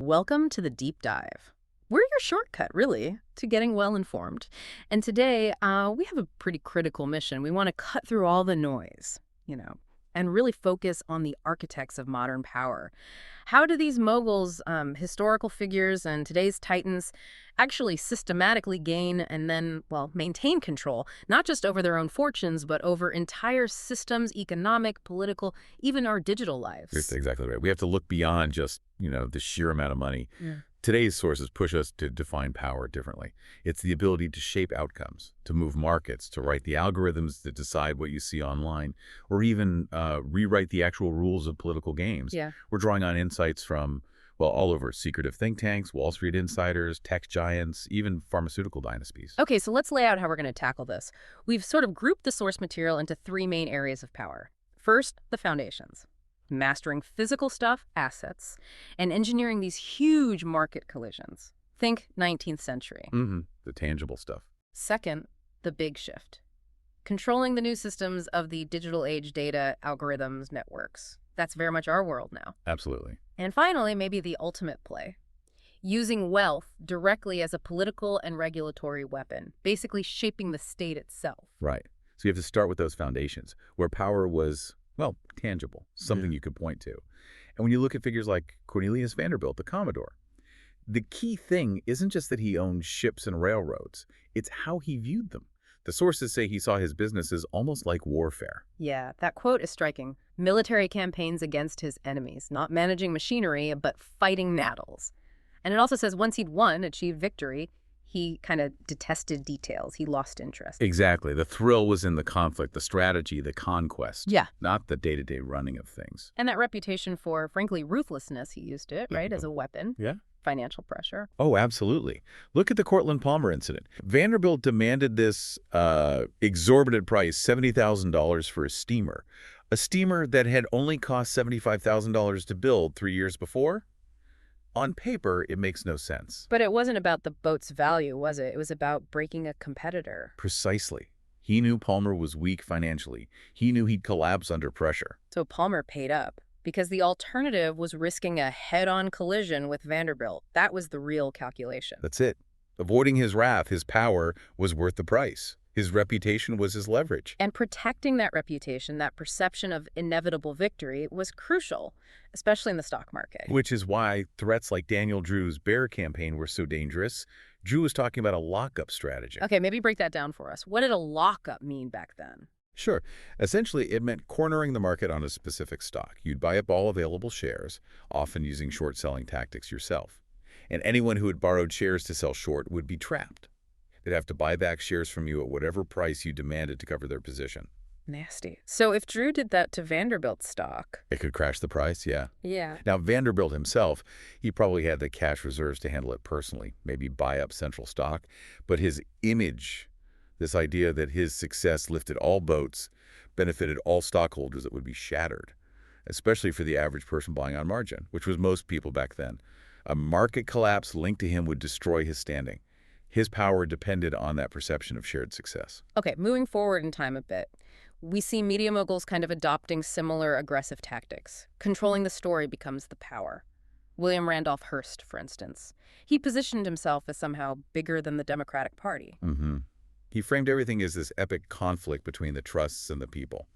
Welcome to the deep dive. We're your shortcut, really, to getting well informed. And today, we have a pretty critical mission. We want to cut through all the noise, you know, and really focus on the architects of modern power. How do these moguls, historical figures, and today's titans actually systematically gain and then, well, maintain control, not just over their own fortunes, but over entire systems, economic, political, even our digital That's lives? exactly right. We have to look beyond just, the sheer amount of money. Yeah. Today's sources push us to define power differently. It's the ability to shape outcomes, to move markets, to write the algorithms that decide what you see online, or even rewrite the actual rules of political games. Yeah. We're drawing on insights from, well, all over secretive think tanks, Wall Street insiders, tech giants, even pharmaceutical dynasties. Okay, so let's lay out how we're going to tackle this. We've sort of grouped the source material into three main areas of power. First, the foundations, mastering physical stuff, assets, and engineering these huge market collisions. Think 19th century. The tangible stuff. Second, the big shift, controlling the new systems of the digital age data, algorithms, networks. That's very much our world now. Absolutely. And finally, maybe the ultimate play, using wealth directly as a political and regulatory weapon, basically shaping the state itself. Right. So you have to start with those foundations, where power was, well, tangible, something you could point to. And when you look at figures like Cornelius Vanderbilt, the Commodore, the key thing isn't just that he owned ships and railroads, it's how he viewed them. The sources say he saw his businesses almost like warfare. Yeah, that quote is striking. Military campaigns against his enemies, not managing machinery, but fighting nattles. And it also says once he'd won, achieved victory, he kind of detested details. He lost interest. Exactly. The thrill was in the conflict, the strategy, the conquest, Yeah. not the day-to-day running of things. And that reputation for, frankly, ruthlessness, he used it, right, as a weapon. Yeah. Financial pressure. Oh, absolutely. Look at the Cortlandt Palmer incident. Vanderbilt demanded this exorbitant price, $70,000 for a steamer that had only cost $75,000 to build 3 years before. On paper, it makes no sense. But it wasn't about the boat's value, was it? It was about breaking a competitor. Precisely. He knew Palmer was weak financially. He knew he'd collapse under pressure. So Palmer paid up because the alternative was risking a head-on collision with Vanderbilt. That was the real calculation. That's it. Avoiding his wrath, his power, was worth the price. His reputation was his leverage. And protecting that reputation, that perception of inevitable victory, was crucial, especially in the stock market. Which is why threats like Daniel Drew's bear campaign were so dangerous. Drew was talking about a lockup strategy. Okay, maybe break that down for us. What did a lockup mean back then? Sure. Essentially, it meant cornering the market on a specific stock. You'd buy up all available shares, often using short-selling tactics yourself. And anyone who had borrowed shares to sell short would be trapped. They'd have to buy back shares from you at whatever price you demanded to cover their position. Nasty. So if Drew did that to Vanderbilt's stock... It could crash the price, yeah. Yeah. Now, Vanderbilt himself, he probably had the cash reserves to handle it personally, maybe buy up central stock. But his image, this idea that his success lifted all boats, benefited all stockholders, it would be shattered, especially for the average person buying on margin, which was most people back then. A market collapse linked to him would destroy his standing. His power depended on that perception of shared success. Okay, moving forward in time a bit, we see media moguls kind of adopting similar aggressive tactics. Controlling the story becomes the power. William Randolph Hearst, for instance. He positioned himself as somehow bigger than the Democratic Party. He framed everything as this epic conflict between the trusts and the people.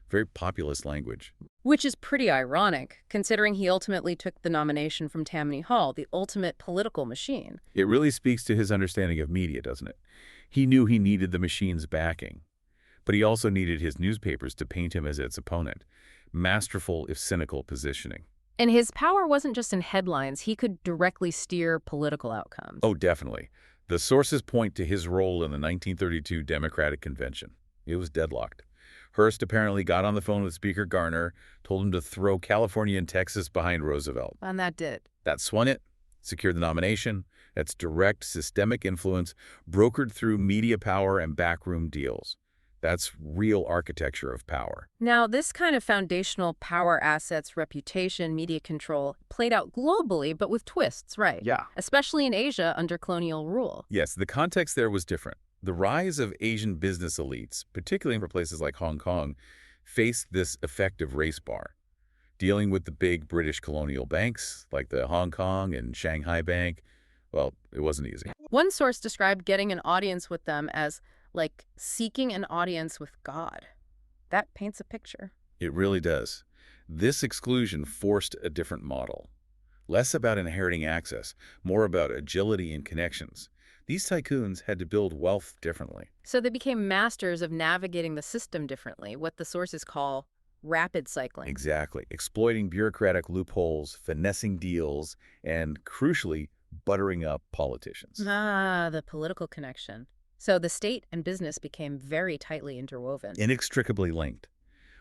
Very populist language. Which is pretty ironic, considering he ultimately took the nomination from Tammany Hall, the ultimate political machine. It really speaks to his understanding of media, doesn't it? He knew he needed the machine's backing, but he also needed his newspapers to paint him as its opponent. Masterful, if cynical, positioning. And his power wasn't just in headlines. He could directly steer political outcomes. Oh, definitely. The sources point to his role in the 1932 Democratic Convention. It was deadlocked. Hearst apparently got on the phone with Speaker Garner, told him to throw California and Texas behind Roosevelt. And that did. That swung it, secured the nomination. That's direct systemic influence brokered through media power and backroom deals. That's real architecture of power. Now, this kind of foundational power assets, reputation, media control played out globally, but with twists, right? Yeah. Especially in Asia under colonial rule. Yes, the context there was different. The rise of Asian business elites, particularly for places like Hong Kong, faced this effective race bar. Dealing with the big British colonial banks, like the Hong Kong and Shanghai Bank, well, it wasn't easy. One source described getting an audience with them as, like, seeking an audience with God. That paints a picture. It really does. This exclusion forced a different model. Less about inheriting access, more about agility and connections. These tycoons had to build wealth differently. So they became masters of navigating the system differently, what the sources call rapid cycling. Exactly. Exploiting bureaucratic loopholes, finessing deals, and, crucially, buttering up politicians. Ah, the political connection. So the state and business became very tightly interwoven. Inextricably linked,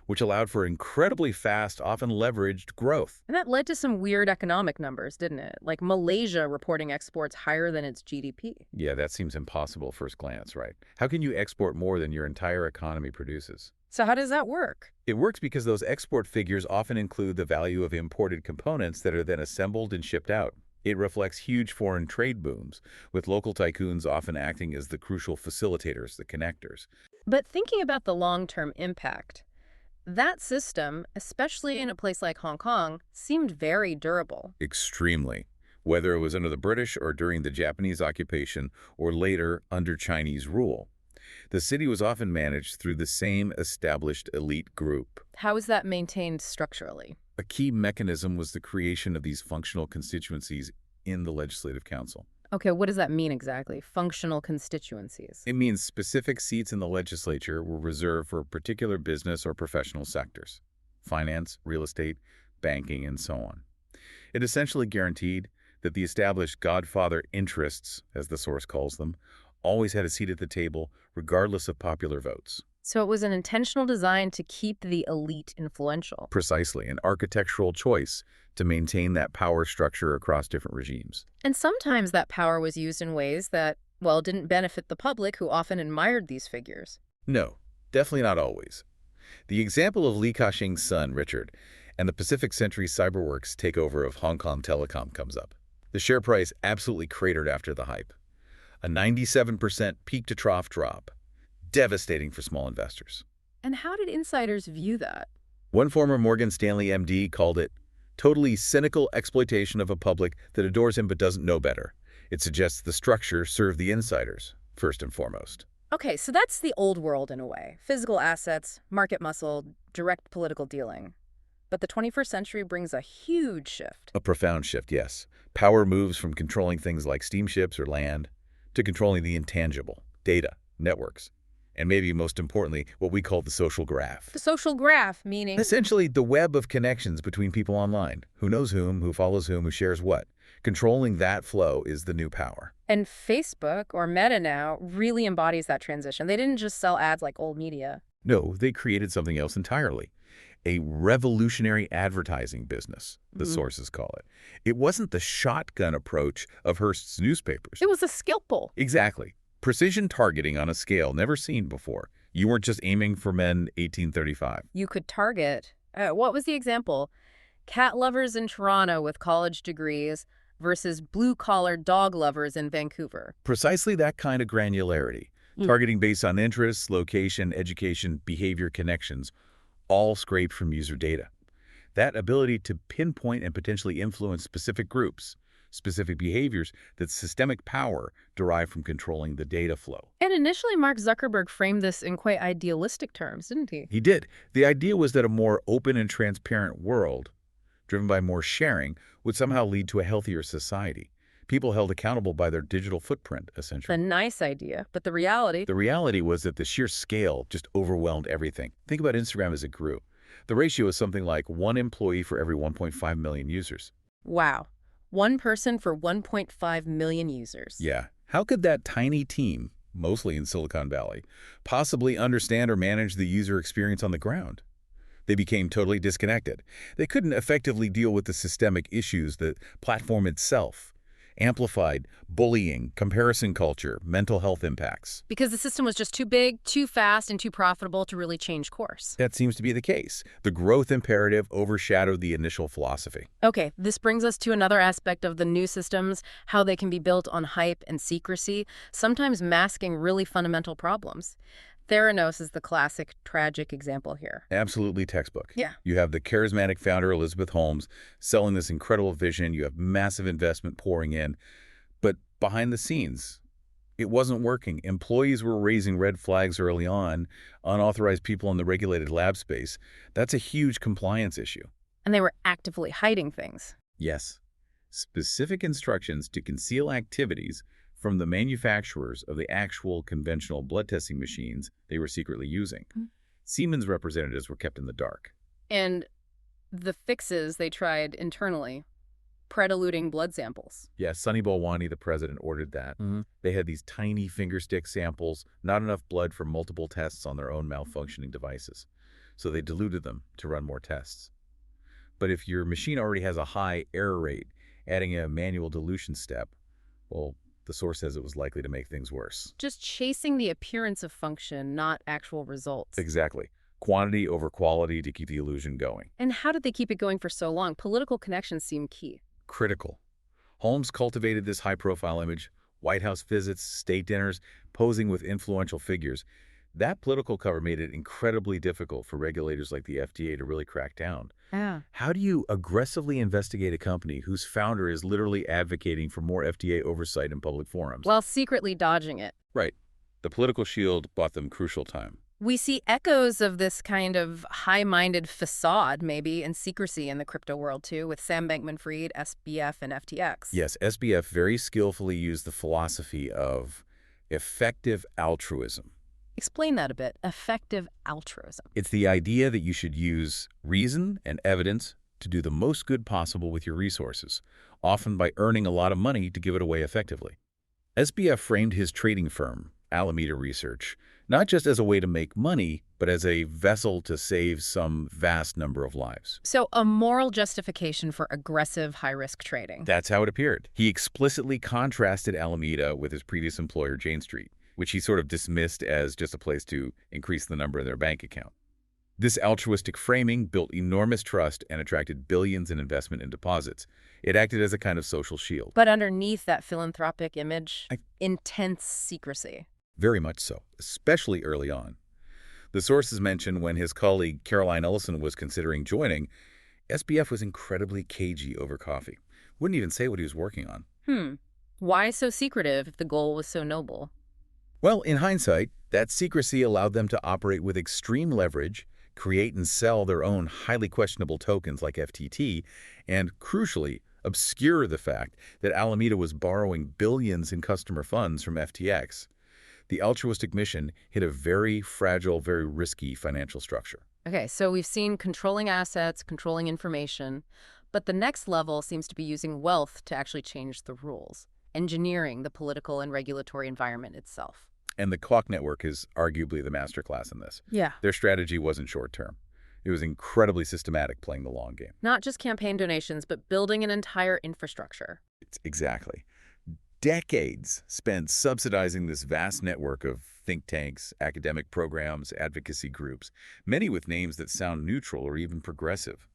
which allowed for incredibly fast, often leveraged growth. And that led to some weird economic numbers, didn't it? Like Malaysia reporting exports higher than its GDP. Yeah, that seems impossible at first glance, right? How can you export more than your entire economy produces? So how does that work? It works because those export figures often include the value of imported components that are then assembled and shipped out. It reflects huge foreign trade booms, with local tycoons often acting as the crucial facilitators, the connectors. But thinking about the long-term impact, that system, especially in a place like Hong Kong, seemed very durable. Extremely. Whether it was under the British or during the Japanese occupation or later under Chinese rule. The city was often managed through the same established elite group. How is that maintained structurally? A key mechanism was the creation of these functional constituencies in the Legislative Council. Okay, what does that mean exactly? Functional constituencies. It means specific seats in the legislature were reserved for particular business or professional sectors: finance, real estate, banking, and so on. It essentially guaranteed that the established godfather interests, as the source calls them, always had a seat at the table, regardless of popular votes. So it was an intentional design to keep the elite influential. Precisely, an architectural choice to maintain that power structure across different regimes. And sometimes that power was used in ways that, well, didn't benefit the public, who often admired these figures. No, definitely not always. The example of Li Ka-shing's son, Richard, and the Pacific Century Cyberworks takeover of Hong Kong Telecom comes up. The share price absolutely cratered after the hype. A 97% peak-to-trough drop. Devastating for small investors. And how did insiders view that? One former Morgan Stanley MD called it totally cynical exploitation of a public that adores him but doesn't know better. It suggests the structure served the insiders, first and foremost. Okay, so that's the old world in a way. Physical assets, market muscle, direct political dealing. But the 21st century brings a huge shift. A profound shift, yes. Power moves from controlling things like steamships or land to controlling the intangible, data, networks, and maybe most importantly, what we call the social graph. The social graph, meaning? Essentially, the web of connections between people online. Who knows whom, who follows whom, who shares what. Controlling that flow is the new power. And Facebook, or Meta now, really embodies that transition. They didn't just sell ads like old media. No, they created something else entirely. A revolutionary advertising business, the sources call it. It wasn't the shotgun approach of Hearst's newspapers. It was a scalpel. Exactly. Precision targeting on a scale never seen before. You weren't just aiming for men 1835. You could target. What was the example? Cat lovers in Toronto with college degrees versus blue-collar dog lovers in Vancouver. Precisely that kind of granularity. Targeting based on interests, location, education, behavior, connections, all scraped from user data. That ability to pinpoint and potentially influence specific groups, specific behaviors, that systemic power derived from controlling the data flow. And initially, Mark Zuckerberg framed this in quite idealistic terms, didn't he? He did. The idea was that a more open and transparent world, driven by more sharing, would somehow lead to a healthier society. People held accountable by their digital footprint, essentially. A nice idea, but the reality? The reality was that the sheer scale just overwhelmed everything. Think about Instagram as it grew. The ratio is something like 1 employee for every 1.5 million users. Wow. 1 person for 1.5 million users. Yeah. How could that tiny team, mostly in Silicon Valley, possibly understand or manage the user experience on the ground? They became totally disconnected. They couldn't effectively deal with the systemic issues, the platform itself, amplified bullying, comparison culture, mental health impacts. Because the system was just too big, too fast, and too profitable to really change course. That seems to be the case. The growth imperative overshadowed the initial philosophy. Okay, this brings us to another aspect of the new systems, how they can be built on hype and secrecy, sometimes masking really fundamental problems. Theranos is the classic tragic example here. Absolutely textbook. Yeah. You have the charismatic founder, Elizabeth Holmes, selling this incredible vision. You have massive investment pouring in. But behind the scenes, it wasn't working. Employees were raising red flags early on, unauthorized people in the regulated lab space. That's a huge compliance issue. And they were actively hiding things. Yes. Specific instructions to conceal activities from the manufacturers of the actual conventional blood testing machines they were secretly using. Mm. Siemens representatives were kept in the dark. And the fixes they tried internally, prediluting blood samples. Yes, Sunny Balwani, the president, ordered that. They had these tiny fingerstick samples, not enough blood for multiple tests on their own malfunctioning devices. So they diluted them to run more tests. But if your machine already has a high error rate, adding a manual dilution step, well, the source says it was likely to make things worse. Just chasing the appearance of function, not actual results. Exactly. Quantity over quality to keep the illusion going. And how did they keep it going for so long? Political connections seem key. Critical. Holmes cultivated this high-profile image, White House visits, state dinners, posing with influential figures. That political cover made it incredibly difficult for regulators like the FDA to really crack down. Yeah. How do you aggressively investigate a company whose founder is literally advocating for more FDA oversight in public forums? While secretly dodging it. Right. The political shield bought them crucial time. We see echoes of this kind of high-minded facade, maybe, and secrecy in the crypto world, too, with Sam Bankman-Fried, SBF, and FTX. Yes, SBF very skillfully used the philosophy of effective altruism. Explain that a bit. Effective altruism. It's the idea that you should use reason and evidence to do the most good possible with your resources, often by earning a lot of money to give it away effectively. SBF framed his trading firm, Alameda Research, not just as a way to make money, but as a vessel to save some vast number of lives. So a moral justification for aggressive, high-risk trading. That's how it appeared. He explicitly contrasted Alameda with his previous employer, Jane Street, which he sort of dismissed as just a place to increase the number in their bank account. This altruistic framing built enormous trust and attracted billions in investment and deposits. It acted as a kind of social shield. But underneath that philanthropic image, intense secrecy. Very much so, especially early on. The sources mention when his colleague Caroline Ellison was considering joining, SBF was incredibly cagey over coffee. Wouldn't even say what he was working on. Why so secretive if the goal was so noble? Well, in hindsight, that secrecy allowed them to operate with extreme leverage, create and sell their own highly questionable tokens like FTT, and, crucially, obscure the fact that Alameda was borrowing billions in customer funds from FTX. The altruistic mission hit a very fragile, very risky financial structure. Okay, so we've seen controlling assets, controlling information, but the next level seems to be using wealth to actually change the rules, engineering the political and regulatory environment itself. And the Clock Network is arguably the masterclass in this. Yeah. Their strategy wasn't short-term. It was incredibly systematic, playing the long game. Not just campaign donations, but building an entire infrastructure. Exactly. Decades spent subsidizing this vast network of think tanks, academic programs, advocacy groups, many with names that sound neutral or even progressive,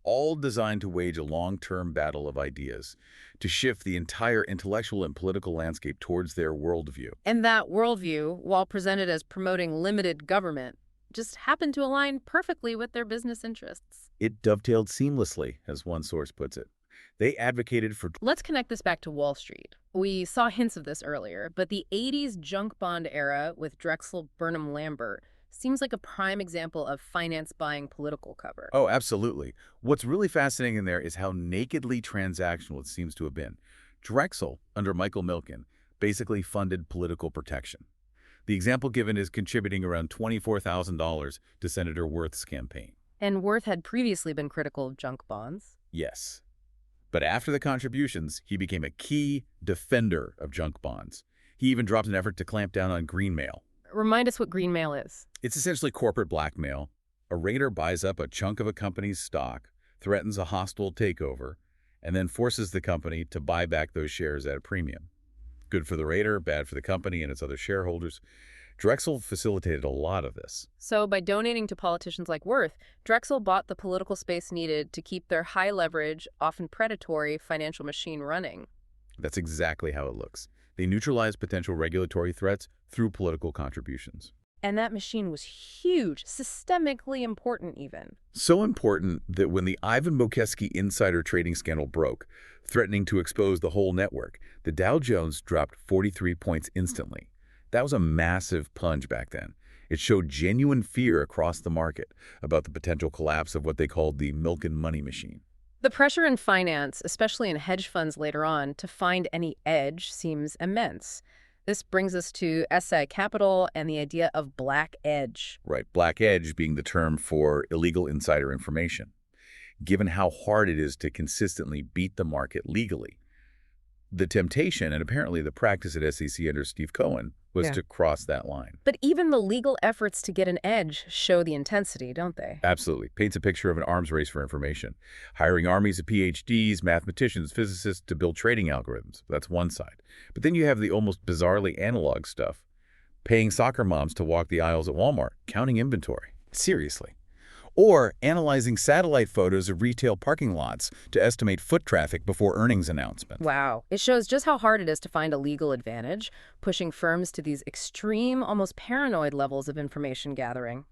all designed to wage a long-term battle of ideas, to shift the entire intellectual and political landscape towards their worldview. And that worldview, while presented as promoting limited government, just happened to align perfectly with their business interests. It dovetailed seamlessly, as one source puts it. They advocated for... Let's connect this back to Wall Street. We saw hints of this earlier, but the 80s junk bond era with Drexel Burnham Lambert seems like a prime example of finance buying political cover. Oh, absolutely. What's really fascinating in there is how nakedly transactional it seems to have been. Drexel, under Michael Milken, basically funded political protection. The example given is contributing around $24,000 to Senator Worth's campaign. And Worth had previously been critical of junk bonds. Yes. But after the contributions, he became a key defender of junk bonds. He even dropped an effort to clamp down on green mail. Remind us what green mail is. It's essentially corporate blackmail. A raider buys up a chunk of a company's stock, threatens a hostile takeover, and then forces the company to buy back those shares at a premium. Good for the raider, bad for the company and its other shareholders. Drexel facilitated a lot of this. So by donating to politicians like Worth, Drexel bought the political space needed to keep their high-leverage, often predatory financial machine running. That's exactly how it looks. They neutralized potential regulatory threats through political contributions. And that machine was huge, systemically important even. So important that when the Ivan Bokeski insider trading scandal broke, threatening to expose the whole network, the Dow Jones dropped 43 points instantly. That was a massive plunge back then. It showed genuine fear across the market about the potential collapse of what they called the milk and money machine. The pressure in finance, especially in hedge funds later on, to find any edge seems immense. This brings us to SI Capital and the idea of black edge. Right, black edge being the term for illegal insider information. Given how hard it is to consistently beat the market legally, the temptation, and apparently the practice at SEC under Steve Cohen, was to cross that line. But even the legal efforts to get an edge show the intensity, don't they? Absolutely. Paints a picture of an arms race for information. Hiring armies of PhDs, mathematicians, physicists to build trading algorithms. That's one side. But then you have the almost bizarrely analog stuff. Paying soccer moms to walk the aisles at Walmart, counting inventory. Seriously. Or analyzing satellite photos of retail parking lots to estimate foot traffic before earnings announcements. Wow. It shows just how hard it is to find a legal advantage, pushing firms to these extreme, almost paranoid levels of information gathering.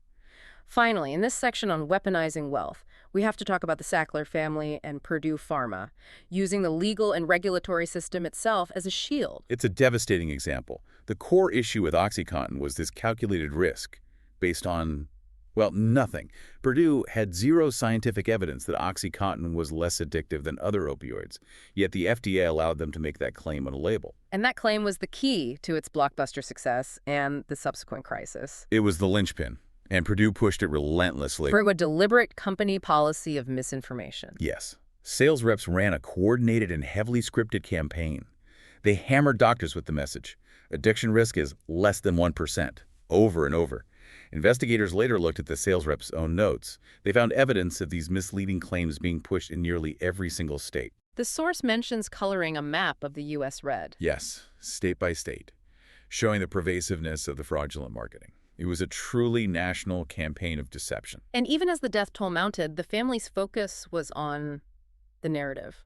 Finally, in this section on weaponizing wealth, we have to talk about the Sackler family and Purdue Pharma, using the legal and regulatory system itself as a shield. It's a devastating example. The core issue with OxyContin was this calculated risk based on, well, nothing. Purdue had zero scientific evidence that OxyContin was less addictive than other opioids, yet the FDA allowed them to make that claim on a label. And that claim was the key to its blockbuster success and the subsequent crisis. It was the linchpin, and Purdue pushed it relentlessly. Through a deliberate company policy of misinformation. Yes. Sales reps ran a coordinated and heavily scripted campaign. They hammered doctors with the message. Addiction risk is less than 1%, over and over. Investigators later looked at the sales reps' own notes. They found evidence of these misleading claims being pushed in nearly every single state. The source mentions coloring a map of the U.S. red. Yes, state by state, showing the pervasiveness of the fraudulent marketing. It was a truly national campaign of deception. And even as the death toll mounted, the family's focus was on the narrative.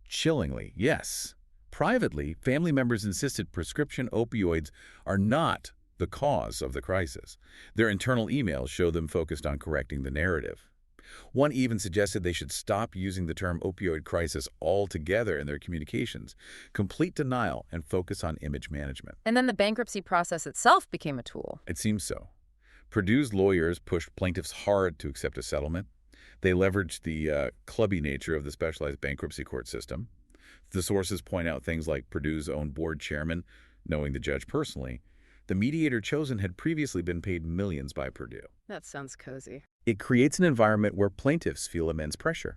Chillingly, yes. Privately, family members insisted prescription opioids are not the cause of the crisis. Their internal emails show them focused on correcting the narrative. One even suggested they should stop using the term opioid crisis altogether in their communications, complete denial, and focus on image management. And then the bankruptcy process itself became a tool. It seems so. Purdue's lawyers pushed plaintiffs hard to accept a settlement. They leveraged the clubby nature of the specialized bankruptcy court system. The sources point out things like Purdue's own board chairman, knowing the judge personally. The mediator chosen had previously been paid millions by Purdue. That sounds cozy. It creates an environment where plaintiffs feel immense pressure.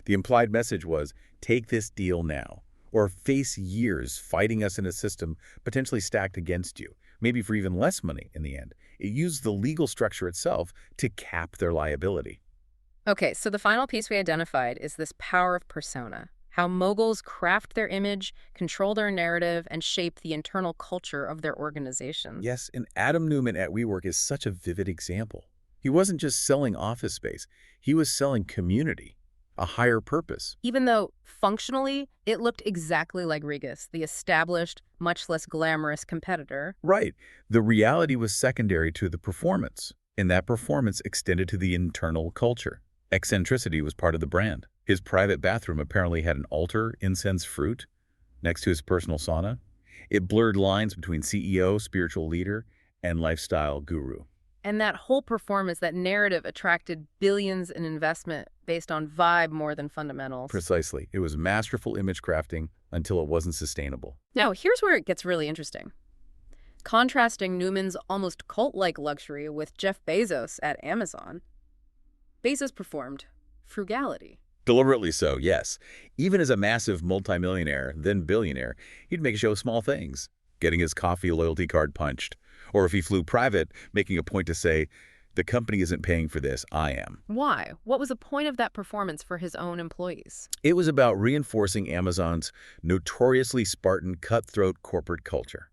The implied message was, take this deal now, or face years fighting us in a system potentially stacked against you, maybe for even less money in the end. It used the legal structure itself to cap their liability. Okay, so the final piece we identified is this power of persona. How moguls craft their image, control their narrative, and shape the internal culture of their organizations. Yes, and Adam Newman at WeWork is such a vivid example. He wasn't just selling office space. He was selling community, a higher purpose. Even though, functionally, it looked exactly like Regus, the established, much less glamorous competitor. Right. The reality was secondary to the performance, and that performance extended to the internal culture. Eccentricity was part of the brand. His private bathroom apparently had an altar, incense fruit, next to his personal sauna. It blurred lines between CEO, spiritual leader, and lifestyle guru. And that whole performance, that narrative, attracted billions in investment based on vibe more than fundamentals. Precisely. It was masterful image crafting until it wasn't sustainable. Now, here's where it gets really interesting. Contrasting Newman's almost cult-like luxury with Jeff Bezos at Amazon, Bezos performed frugality. Deliberately so, yes. Even as a massive multimillionaire, then billionaire, he'd make show small things, getting his coffee loyalty card punched. Or if he flew private, making a point to say, the company isn't paying for this, I am. Why? What was the point of that performance for his own employees? It was about reinforcing Amazon's notoriously Spartan cutthroat corporate culture.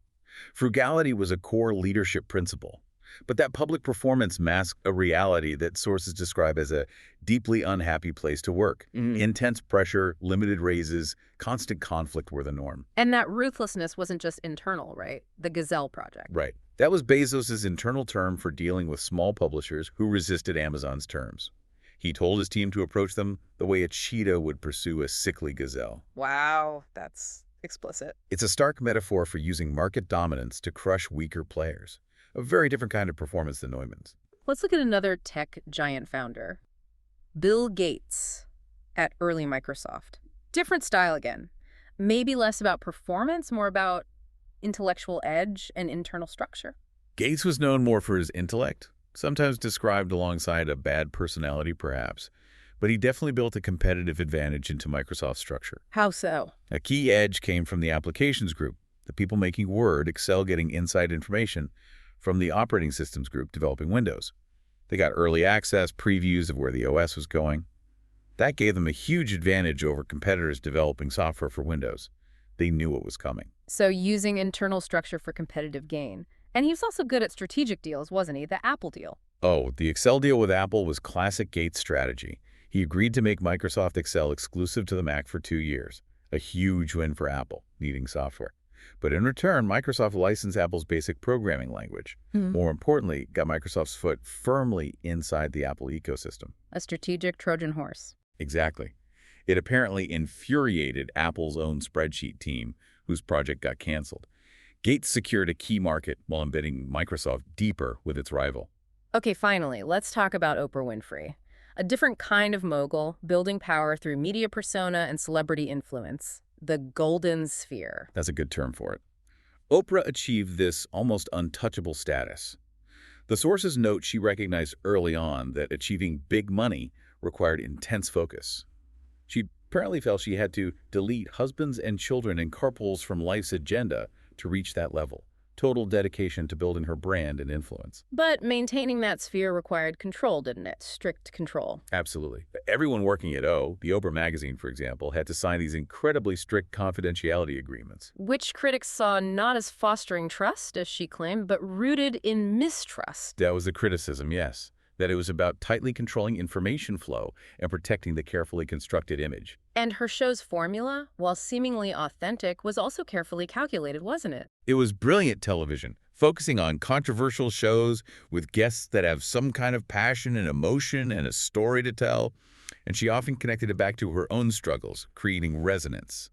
Frugality was a core leadership principle. But that public performance masked a reality that sources describe as a deeply unhappy place to work. Intense pressure, limited raises, constant conflict were the norm. And that ruthlessness wasn't just internal, right? The Gazelle project. Right. That was Bezos's internal term for dealing with small publishers who resisted Amazon's terms. He told his team to approach them the way a cheetah would pursue a sickly gazelle. Wow, that's explicit. It's a stark metaphor for using market dominance to crush weaker players. A very different kind of performance than Neumann's. Let's look at another tech giant founder, Bill Gates at early Microsoft. Different style again. Maybe less about performance, more about intellectual edge and internal structure. Gates was known more for his intellect, sometimes described alongside a bad personality perhaps, but he definitely built a competitive advantage into Microsoft's structure. How so? A key edge came from the applications group, the people making Word, Excel getting inside information from the operating systems group developing Windows. They got early access, previews of where the OS was going. That gave them a huge advantage over competitors developing software for Windows. They knew what was coming. So using internal structure for competitive gain. And he was also good at strategic deals, wasn't he? The Apple deal. Oh, the Excel deal with Apple was classic Gates strategy. He agreed to make Microsoft Excel exclusive to the Mac for 2 years. A huge win for Apple, needing software. But in return, Microsoft licensed Apple's basic programming language. More importantly, got Microsoft's foot firmly inside the Apple ecosystem. A strategic Trojan horse. Exactly. It apparently infuriated Apple's own spreadsheet team, whose project got canceled. Gates secured a key market while embedding Microsoft deeper with its rival. Okay, finally, let's talk about Oprah Winfrey. A different kind of mogul, building power through media persona and celebrity influence. The golden sphere. That's a good term for it. Oprah achieved this almost untouchable status. The sources note she recognized early on that achieving big money required intense focus. She apparently felt she had to delete husbands and children and carpools from life's agenda to reach that level. Total dedication to building her brand and influence. But maintaining that sphere required control, didn't it? Strict control. Absolutely. Everyone working at the Oprah magazine, for example, had to sign these incredibly strict confidentiality agreements. Which critics saw not as fostering trust, as she claimed, but rooted in mistrust. That was the criticism, yes. That it was about tightly controlling information flow and protecting the carefully constructed image. And her show's formula, while seemingly authentic, was also carefully calculated, wasn't it? It was brilliant television, focusing on controversial shows with guests that have some kind of passion and emotion and a story to tell, and she often connected it back to her own struggles, creating resonance.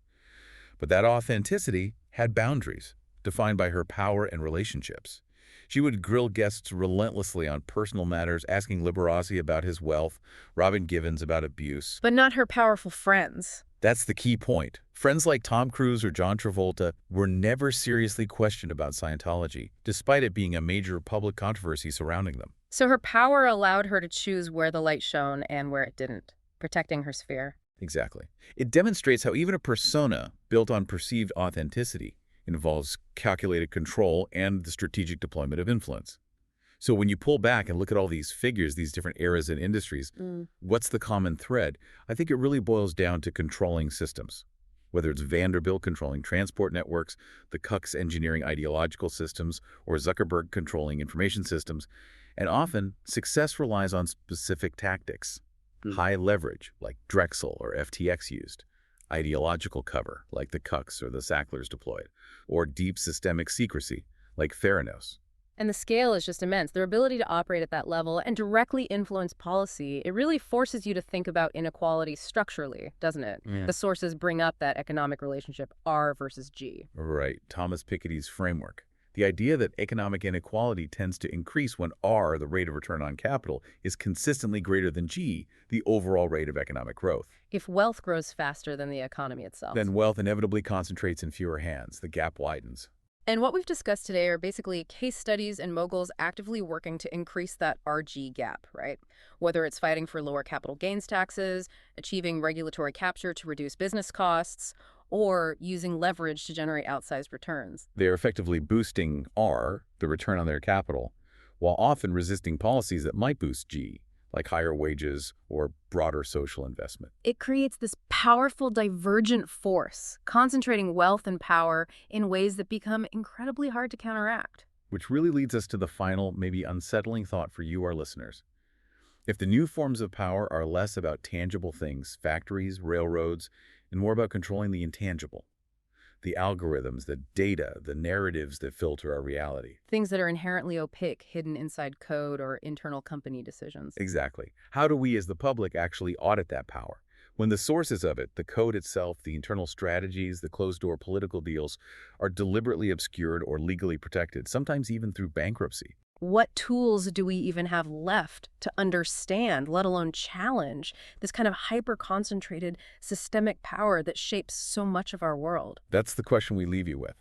But that authenticity had boundaries, defined by her power and relationships. She would grill guests relentlessly on personal matters, asking Liberace about his wealth, Robin Givens about abuse. But not her powerful friends. That's the key point. Friends like Tom Cruise or John Travolta were never seriously questioned about Scientology, despite it being a major public controversy surrounding them. So her power allowed her to choose where the light shone and where it didn't, protecting her sphere. Exactly. It demonstrates how even a persona built on perceived authenticity involves calculated control and the strategic deployment of influence. So when you pull back and look at all these figures, these different eras and industries, what's the common thread? I think it really boils down to controlling systems. Whether it's Vanderbilt controlling transport networks, the Cucks engineering ideological systems, or Zuckerberg controlling information systems, and often success relies on specific tactics. High leverage, like Drexel or FTX used. Ideological cover, like the Cucks or the Sacklers deployed, or deep systemic secrecy, like Theranos. And the scale is just immense. Their ability to operate at that level and directly influence policy, it really forces you to think about inequality structurally, doesn't it? Yeah. The sources bring up that economic relationship R versus G. Right, Thomas Piketty's framework. The idea that economic inequality tends to increase when R, the rate of return on capital, is consistently greater than G, the overall rate of economic growth. If wealth grows faster than the economy itself. Then wealth inevitably concentrates in fewer hands. The gap widens. And what we've discussed today are basically case studies and moguls actively working to increase that RG gap, right? Whether it's fighting for lower capital gains taxes, achieving regulatory capture to reduce business costs, or using leverage to generate outsized returns. They're effectively boosting R, the return on their capital, while often resisting policies that might boost G, like higher wages or broader social investment. It creates this powerful divergent force, concentrating wealth and power in ways that become incredibly hard to counteract. Which really leads us to the final, maybe unsettling thought for you, our listeners. If the new forms of power are less about tangible things, factories, railroads, and more about controlling the intangible, The algorithms, the data, the narratives that filter our reality. Things that are inherently opaque, hidden inside code or internal company decisions. Exactly. How do we as the public actually audit that power? When the sources of it, the code itself, the internal strategies, the closed-door political deals, are deliberately obscured or legally protected, sometimes even through bankruptcy. What tools do we even have left to understand, let alone challenge, this kind of hyper-concentrated systemic power that shapes so much of our world? That's the question we leave you with.